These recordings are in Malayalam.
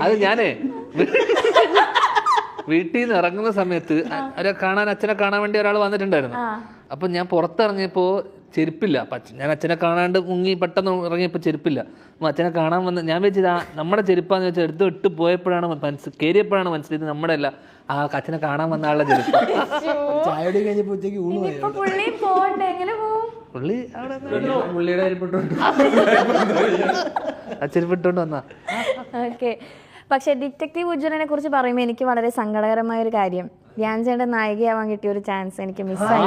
അത് ഞാനേ വീട്ടിൽ നിന്ന് ഇറങ്ങുന്ന സമയത്ത് അച്ഛനെ കാണാൻ വേണ്ടി ഒരാൾ വന്നിട്ടുണ്ടായിരുന്നു. അപ്പൊ ഞാൻ പുറത്തിറങ്ങിയപ്പോ ചെരുപ്പില്ല. ഞാൻ അച്ഛനെ കാണാണ്ട് മുങ്ങി പെട്ടെന്ന് ഇറങ്ങിയപ്പോൾ ചെരുപ്പില്ല. അപ്പൊ അച്ഛനെ കാണാൻ വന്ന് ഞാൻ വെച്ചത് നമ്മുടെ ചെരുപ്പാന്ന് വെച്ചാൽ എടുത്ത് ഇട്ട് പോയപ്പോഴാണ് കയറിയപ്പോഴാണ് മനസ്സിലായത് നമ്മുടെ അല്ല, ആ അച്ഛനെ കാണാൻ വന്ന ആളുടെ ചെരുപ്പ്. പുള്ളി പുള്ളിയുടെ ചെരുപ്പിട്ടോണ്ട് വന്നാ. ഓക്കെ. പക്ഷെ ഡിറ്റക്റ്റീവ് ഉജ്ജ്വലനെ കുറിച്ച് പറയുമ്പോൾ എനിക്ക് വളരെ സങ്കടകരമായ ഒരു കാര്യം, ധ്യാൻ ചേട്ടൻ നായികയാവാൻ കിട്ടിയ ഒരു ചാൻസ് എനിക്ക് മിസ്സായി.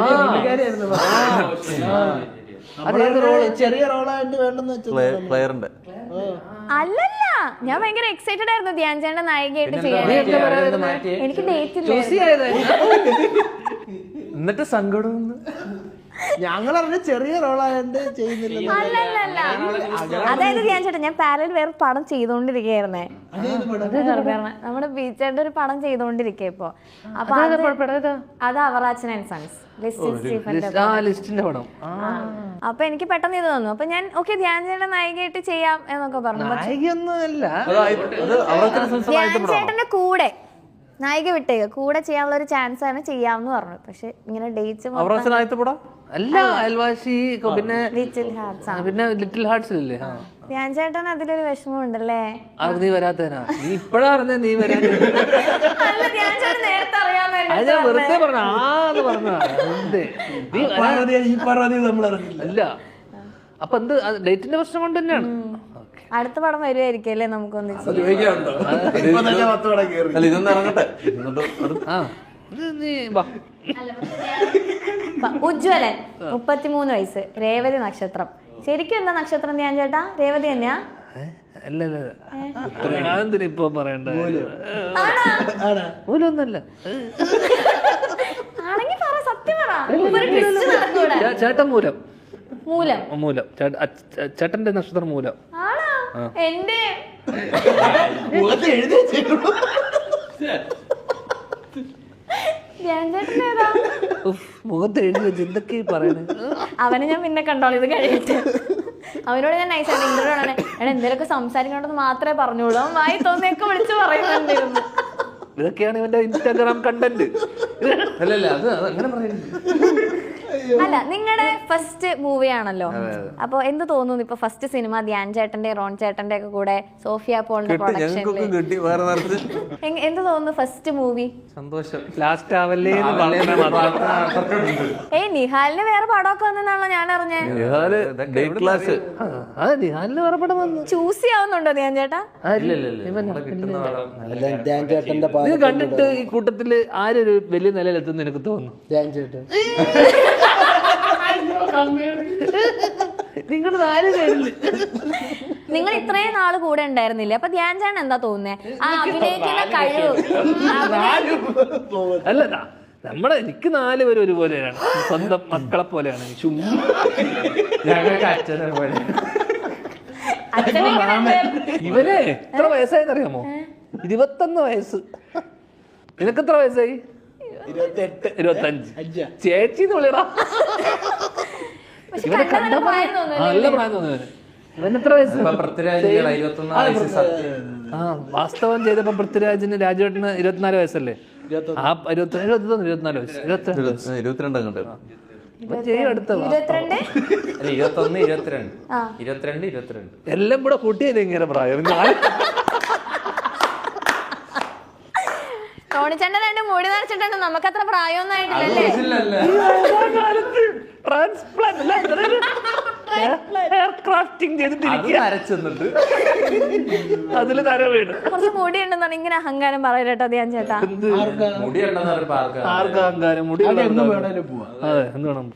അല്ലല്ല, ഞാൻ ഭയങ്കര എക്സൈറ്റഡ് ആയിരുന്നു ധ്യാൻ ചേട്ടൻ നായികയായിട്ട് ചെയ്യാൻ. എനിക്ക് ഡേറ്റ് എന്നിട്ട് സങ്കടം ഞങ്ങളറിഞ്ഞ ചെറിയ റോളായോണ്ട് ചെയ്യുന്നില്ല. അതായത് ധ്യാൻ ചേട്ടൻ ഞാൻ പാരലൽ വേറെ പടം ചെയ്തോണ്ടിരിക്കുകയായിരുന്നേ. നമ്മുടെ ബീച്ചേട്ടൻ്റെ ഒരു പടം ചെയ്തോണ്ടിരിക്കുക ഇപ്പൊ. അപ്പൊ അത് അവറാച്ചൻ ആൻഡ് സൺസ് ലിസ്റ്റിന്റെ പടം. അപ്പൊ എനിക്ക് പെട്ടെന്ന് ഇത് തന്നു. അപ്പൊ ഞാൻ ഓക്കെ ധ്യാൻ ചേട്ടൻ നായികയായിട്ട് ചെയ്യാം എന്നൊക്കെ പറഞ്ഞു. ധ്യാൻ ചേട്ടന്റെ കൂടെ നായിക വിട്ടേക്ക് കൂടെ ചെയ്യാനുള്ള ഒരു ചാൻസ് ആണ് ചെയ്യാമെന്ന് പറഞ്ഞു. പക്ഷെ ഇങ്ങനെ ഡേറ്റ്സ് അല്ല അയൽവാസി പിന്നെ ലിറ്റിൽ ഹാർട്സ് ഇല്ലേ. ധ്യാൻ ചേട്ടൻ അതിലൊരു വിഷമം ഉണ്ടല്ലേ. നീ വരാത്തനാ, നീ ഇപ്പഴാ പറഞ്ഞ നീ വരാൻ. വെറുതെ പറഞ്ഞ അല്ല. അപ്പൊ എന്ത് ഡേറ്റിന്റെ പ്രശ്നം കൊണ്ട് തന്നെയാണ്. അടുത്ത പടം വരുമായിരിക്കും അല്ലേ നമുക്കൊന്ന്. ഉജ്ജ്വലൻ 33 വയസ്സ്, രേവതി നക്ഷത്രം. ശരിക്കും എന്താ നക്ഷത്രം ധ്യാൻ ചേട്ടാ? രേവതി തന്നെയാ? ഇപ്പൊ പറയണ്ട ഒന്നല്ല. ആണെങ്കി പറ, സത്യം പറ. ചേട്ടൻ മൂലം. മൂലം മൂലം ചേട്ടന്റെ നക്ഷത്രം മൂലം. എന്റെ മുഖത്ത് എഴുതി വെച്ച് എന്തൊക്കെ പറയുന്നത്. അവനെ ഞാൻ പിന്നെ കണ്ടോളൂ ഇത് കഴിഞ്ഞിട്ട്. അവനോട് ഞാൻ നൈസായിട്ട് ഇന്റർവ്യൂ ആണ് എന്തെങ്കിലുമൊക്കെ സംസാരിക്കണമെന്ന് മാത്രമേ പറഞ്ഞോളൂ. അവൻ വായി തോന്നിയൊക്കെ വിളിച്ച് പറയുന്നുണ്ടായിരുന്നു. ഇതൊക്കെയാണ് ഇവന്റെ ഇൻസ്റ്റാഗ്രാം കണ്ടന്റ്. അല്ലല്ല അത് അങ്ങനെ പറയുന്നത്. അല്ല, നിങ്ങളുടെ ഫസ്റ്റ് മൂവിയാണല്ലോ. അപ്പൊ എന്ത് തോന്നുന്നു ഇപ്പൊ ഫസ്റ്റ് സിനിമ ധ്യാൻ ചേട്ടന്റെ റോൺ ചേട്ടന്റെ ഒക്കെ കൂടെ സോഫിയ പോളിന്റെ പ്രൊഡക്ഷനിൽ എന്ത് തോന്നുന്നു ഫസ്റ്റ് മൂവി? സന്തോഷം. ലാസ്റ്റ് ആവല്ലേ. നിഹാലിന് വേറെ പടമൊക്കെ വന്നെന്നാണല്ലോ ഞാൻ അറിഞ്ഞേ. നിഹാലിന് വേറെ പടം വന്നു. ചൂസ് ചെയ്യാവുന്നുണ്ടോ ധ്യാൻ ചേട്ടാ? ഇത് കണ്ടിട്ട് ഈ കൂട്ടത്തില് ആരൊരു വലിയ നിലയിലെത്തുന്നു എനിക്ക് തോന്നുന്നു? ധ്യാൻ ചേട്ടൻ. നിങ്ങൾ ഇത്രയും നാള് കൂടെ ഉണ്ടായിരുന്നില്ലേ? അപ്പൊ ധ്യാൻ ചേട്ടൻ എന്താ തോന്നുന്നേ? ആ അഭിനയിക്കുന്ന കഴിവ്. അല്ല, എനിക്ക് 4 പേര് ഒരുപോലെയാണ്, സ്വന്തം മക്കളെ പോലെയാണ്. അച്ഛനെ പോലെ. ഇവരെ എത്ര വയസ്സായെന്നറിയാമോ? 21 വയസ്സ്. നിനക്ക് എത്ര വയസ്സായി? 25. ചേച്ചി വിളിയടാ. ഇവനെ കണ്ട നല്ല പ്രായം തോന്നുന്നു. ഇവനെത്ര വയസ്സ്? വാസ്തവം ചെയ്തപ്പോ പൃഥ്വിരാജിന് രാജുവേട്ടന് 24 വയസ്സല്ലേ? ആ 24 വയസ്സ്. 22 എല്ലാം കൂടെ കൂട്ടിയല്ലേ ഇങ്ങനെ പ്രായം. ടോണിച്ചേട്ടൻ 2 മുടി നരച്ചിട്ടുണ്ട്, നമുക്കത്ര പ്രായമൊന്നും ആയിട്ടില്ലല്ലേ? അതില് തര വീണ് കുറച്ച് മുടി ഉണ്ടെന്നാണ് ഇങ്ങനെ അഹങ്കാരം പറയട്ടോ ധ്യാൻ ചേട്ടാ.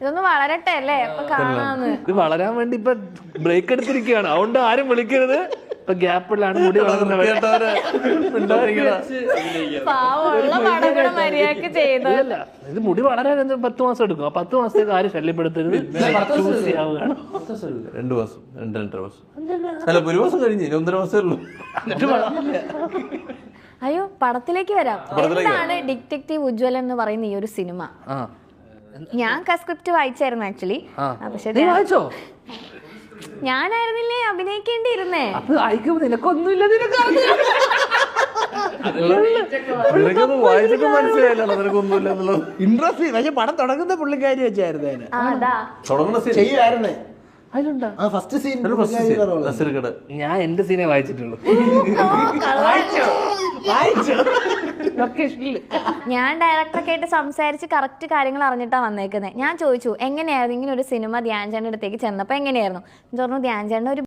ഇതൊന്ന് വളരട്ടെ അല്ലേ, അപ്പൊ കാണാന്ന്. ഇത് വളരാൻ വേണ്ടി ഇപ്പൊ ബ്രേക്ക് എടുത്തിരിക്കുകയാണ്. അതുകൊണ്ട് ആരും വിളിക്കരുത്. ഇപ്പൊ ഗ്യാപ്പിലാണ് മുടി വളർന്നവരെ. ഇത് മുടി വളരാൻ 10 മാസം എടുക്കും. 10 മാസത്തേക്ക് ആരും ശല്യപ്പെടുത്തരുത്. 2 മാസം 2.5 മാസം അല്ല, 1 മാസം കഴിഞ്ഞ് 1.5 മാസമേ ഉള്ളൂ. അയ്യോ, പടത്തിലേക്ക് വരാം. എന്താണ് ഡിറ്റക്റ്റീവ് ഉജ്ജ്വലൻ എന്ന് പറയുന്ന ഈ ഒരു സിനിമ? ഞാൻ സ്ക്രിപ്റ്റ് വായിച്ചായിരുന്നു ആക്ച്വലി. പക്ഷെ ഞാനായിരുന്നില്ലേ അഭിനയിക്കേണ്ടിയിരുന്നേ. അത് വായിക്കുമ്പോ നിനക്കൊന്നുമില്ല, നിനക്കൊന്നും വായിച്ചിട്ട് മനസ്സിലായില്ലല്ലോ നിനക്കൊന്നുമില്ല എന്നുള്ളത്. ഇൻട്രസ്റ്റ് പക്ഷെ പടം തുടങ്ങുന്ന പുള്ളിക്കാരി വെച്ചായിരുന്നു അതിന് അതാ തുടങ്ങുന്ന scene. ചെയ്യുമായിരുന്നേ. അതിലുണ്ടാ ആ ഫസ്റ്റ് സീൻ ഒരു first scene. നസീർക്കടെ. ഞാൻ എന്റെ സീനെ വായിച്ചിട്ടുള്ളൂ ലൊക്കേഷനിൽ. ഞാൻ ഡയറക്ടറൊക്കെ ആയിട്ട് സംസാരിച്ച് കറക്റ്റ് കാര്യങ്ങൾ അറിഞ്ഞിട്ടാണ് വന്നേക്കുന്നത്. ഞാൻ ചോദിച്ചു എങ്ങനെയായിരുന്നു ഇങ്ങനെ ഒരു സിനിമ ധ്യാൻ ചേട്ടൻ്റെ അടുത്തേക്ക് ചെന്നപ്പോൾ എങ്ങനെയായിരുന്നു. പറഞ്ഞു ധ്യാൻ ചേട്ടൻ ഒരു